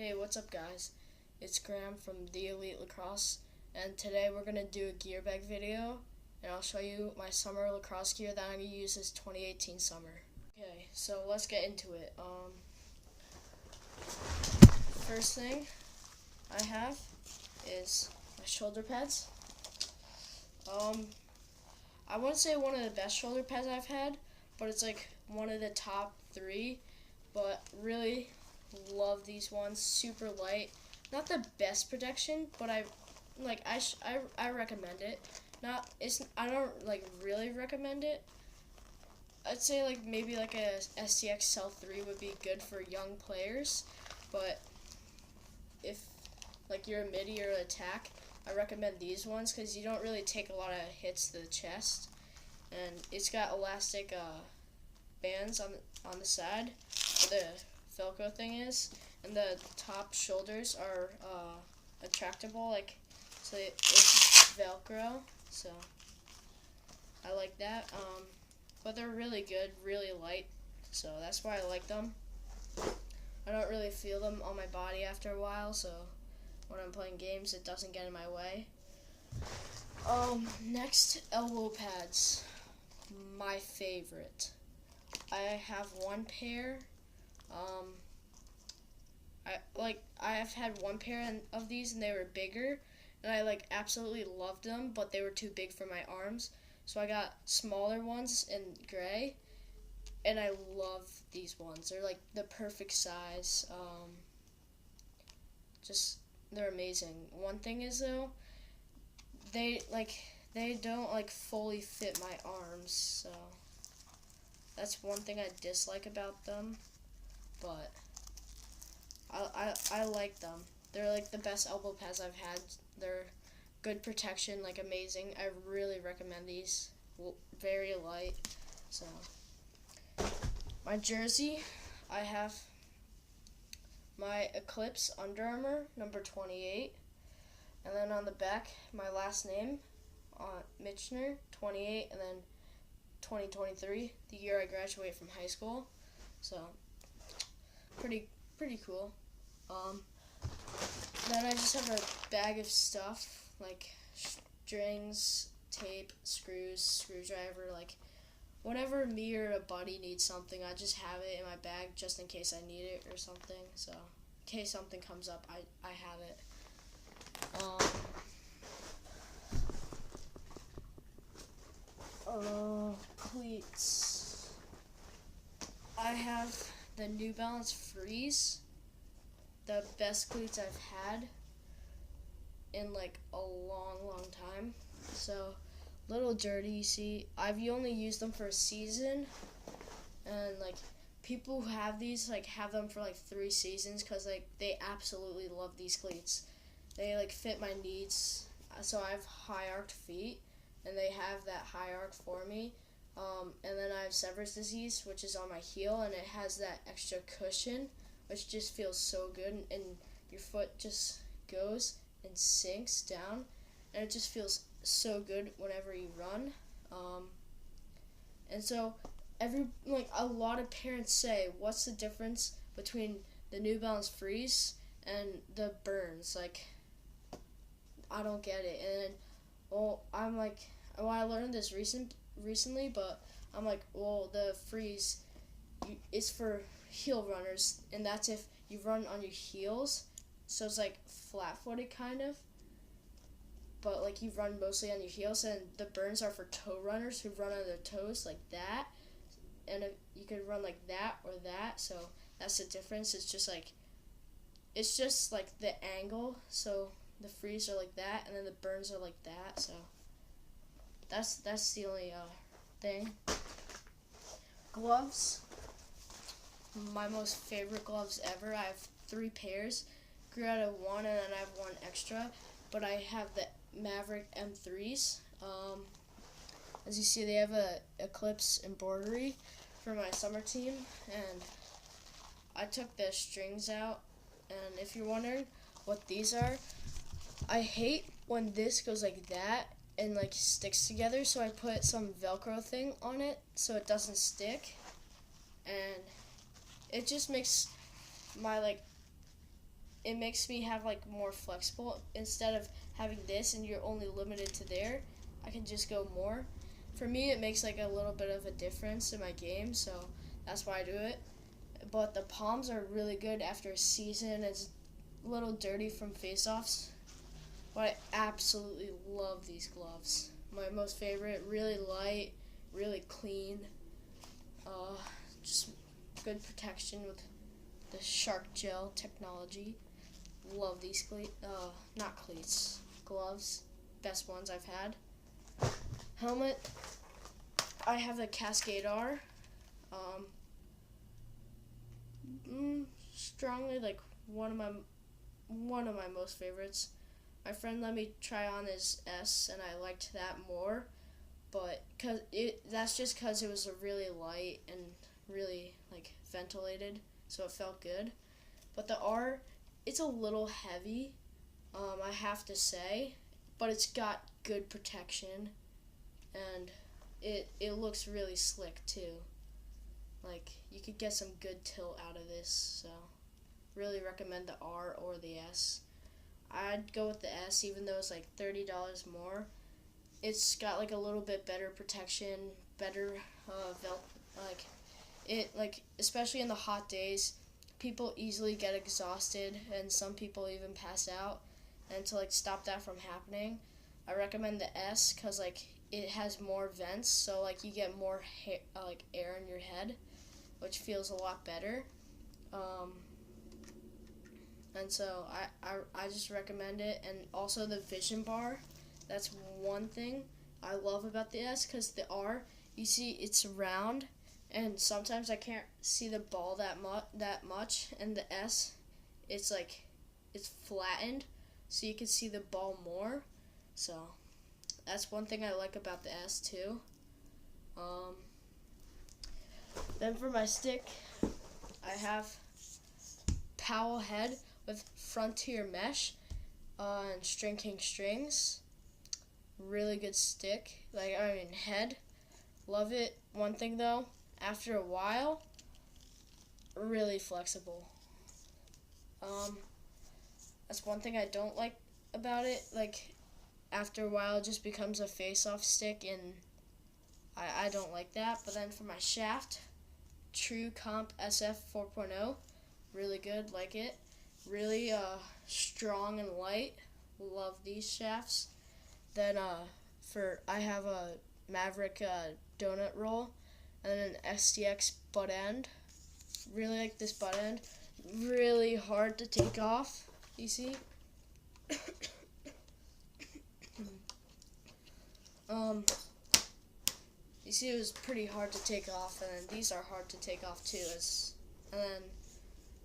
Hey, what's up guys? It's Graham from the Elite Lacrosse, and today we're going to do a gear bag video, and I'll show you my summer lacrosse gear that I'm going to use this 2018 summer. Okay, so let's get into it. First thing I have is my shoulder pads. I wouldn't say one of the best shoulder pads I've had, but it's like one of the top 3, but really love these ones. Super light, not the best protection, but I recommend it. I don't like really recommend it. I'd say like maybe like a STX Cell 3 would be good for young players, but if like you're a midi or attack, I recommend these ones because you don't really take a lot of hits to the chest, and it's got elastic bands on the side where the Velcro thing is, and the top shoulders are attractable, like so it's Velcro, so I like that. But they're really good, really light, so that's why I like them. I don't really feel them on my body after a while, so when I'm playing games, it doesn't get in my way. Next, elbow pads. My favorite. I have one pair. I've had one pair of these, and they were bigger, and I like absolutely loved them, but they were too big for my arms. So I got smaller ones in gray, and I love these ones. They're like the perfect size. They're amazing. One thing is though, they don't like fully fit my arms, so that's one thing I dislike about them. But I like them. They're like the best elbow pads I've had. They're good protection, like amazing. I really recommend these. Very light. So my jersey, I have my Eclipse Under Armour number 28, and then on the back my last name, Mitchner 28, and then 2023, the year I graduate from high school. So pretty cool. Then I just have a bag of stuff like strings, tape, screws, screwdriver, like whenever me or a buddy needs something, I just have it in my bag just in case I need it or something. So in case something comes up, I have it. Cleats. I have the New Balance Freeze, the best cleats I've had in like a long time. So little dirty, you see. I've only used them for a season, and like people who have these like have them for like 3 seasons because like they absolutely love these cleats. They like fit my needs. So I have high arched feet, and they have that high arc for me. And then I have Sever's disease, which is on my heel, and it has that extra cushion, which just feels so good, and your foot just goes and sinks down, and it just feels so good whenever you run. And so a lot of parents say, what's the difference between the New Balance Freeze and the Burns? Like, I don't get it. And I'm like, I learned this recently, but I'm like, well, the Freeze is for heel runners, and that's if you run on your heels, so it's like flat-footed kind of, but like you run mostly on your heels. And the Burns are for toe runners who run on their toes like that, and you could run like that or that. So that's the difference. It's just like the angle. So the Freeze are like that, and then the Burns are like that. So that's the only thing. Gloves. My most favorite gloves ever. I have 3 pairs. Grew out of one, and then I have one extra. But I have the Maverick M3s. As you see, they have a Eclipse embroidery for my summer team, and I took the strings out. And if you're wondering what these are, I hate when this goes like that and like sticks together, so I put some Velcro thing on it so it doesn't stick, and it just makes my it makes me have like more flexible. Instead of having this and you're only limited to there, I can just go more. For me, it makes like a little bit of a difference in my game, so that's why I do it. But the palms are really good after a season. It's a little dirty from face-offs, but I absolutely love these gloves. My most favorite, really light, really clean, just good protection with the shark gel technology. Love these not cleats, gloves. Best ones I've had. Helmet, I have the Cascade R. Strongly like one of my most favorites. My friend let me try on his S, and I liked that more, but that's just because it was a really light and really like ventilated, so it felt good. But the R, it's a little heavy, I have to say, but it's got good protection, and it looks really slick too. Like, you could get some good tilt out of this, so really recommend the R or the S. I'd go with the S, even though it's like $30 more. It's got like a little bit better protection, better especially in the hot days, people easily get exhausted, and some people even pass out. And to like stop that from happening, I recommend the S, because like it has more vents, so like you get more air in your head, which feels a lot better. And so I just recommend it. And also the vision bar, that's one thing I love about the S, because the R, you see it's round, and sometimes I can't see the ball that much, and the S, it's like it's flattened, so you can see the ball more. So that's one thing I like about the S too. Then for my stick, I have Powell head with Frontier mesh and String King strings. Really good stick. Head. Love it. One thing though, after a while, really flexible. That's one thing I don't like about it. Like, after a while, it just becomes a face-off stick, and I don't like that. But then for my shaft, True Comp SF 4.0, really good, like it. Really strong and light. Love these shafts. Then I have a Maverick donut roll, and then an STX butt end. Really like this butt end. Really hard to take off. You see? You see, it was pretty hard to take off, and then these are hard to take off too. And then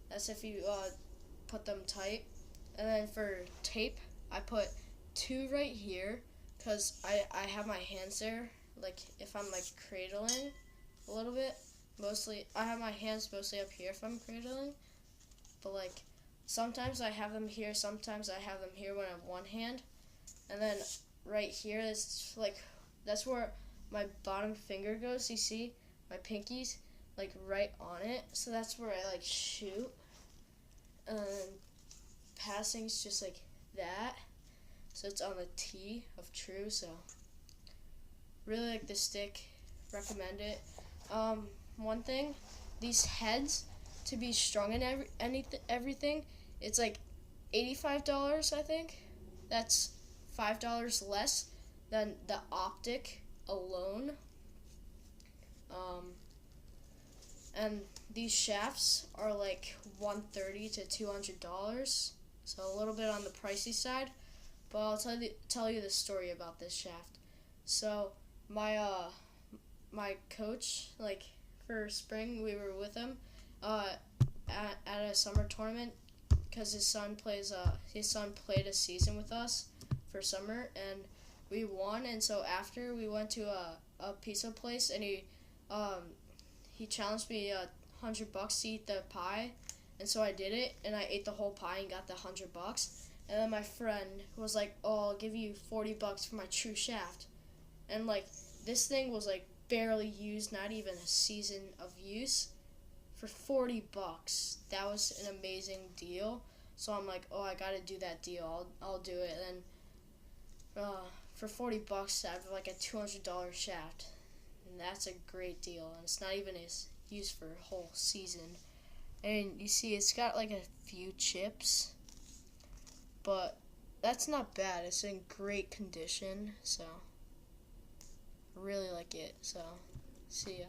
that's if you put them tight. And then for tape, I put 2 right here, because I have my hands there. Like, if I'm like cradling a little bit, mostly I have my hands mostly up here if I'm cradling. But like, sometimes I have them here, sometimes I have them here when I have one hand. And then right here is like, that's where my bottom finger goes. You see my pinkies like right on it, so that's where I like shoot. And passing's just like that, so it's on the T of True. So really like this stick, recommend it. One thing, these heads, to be strung in everything, it's like $85, I think. That's $5 less than the optic alone. And these shafts are like $130 to $200, so a little bit on the pricey side. But I'll tell you the story about this shaft. So my coach, like for spring, we were with him at a summer tournament, because his son played a season with us for summer, and we won. And so after, we went to a pizza place, and he challenged me $100 to eat the pie, and so I did it, and I ate the whole pie and got the $100. And then my friend was like, "Oh, I'll give you $40 for my True shaft," and like this thing was like barely used, not even a season of use, for $40. That was an amazing deal. So I'm like, oh, I gotta do that deal. I'll do it. And then for $40, I have like a $200 shaft, and that's a great deal. And it's not even used for a whole season. And you see, it's got like a few chips, but that's not bad. It's in great condition, so I really like it. So, see ya.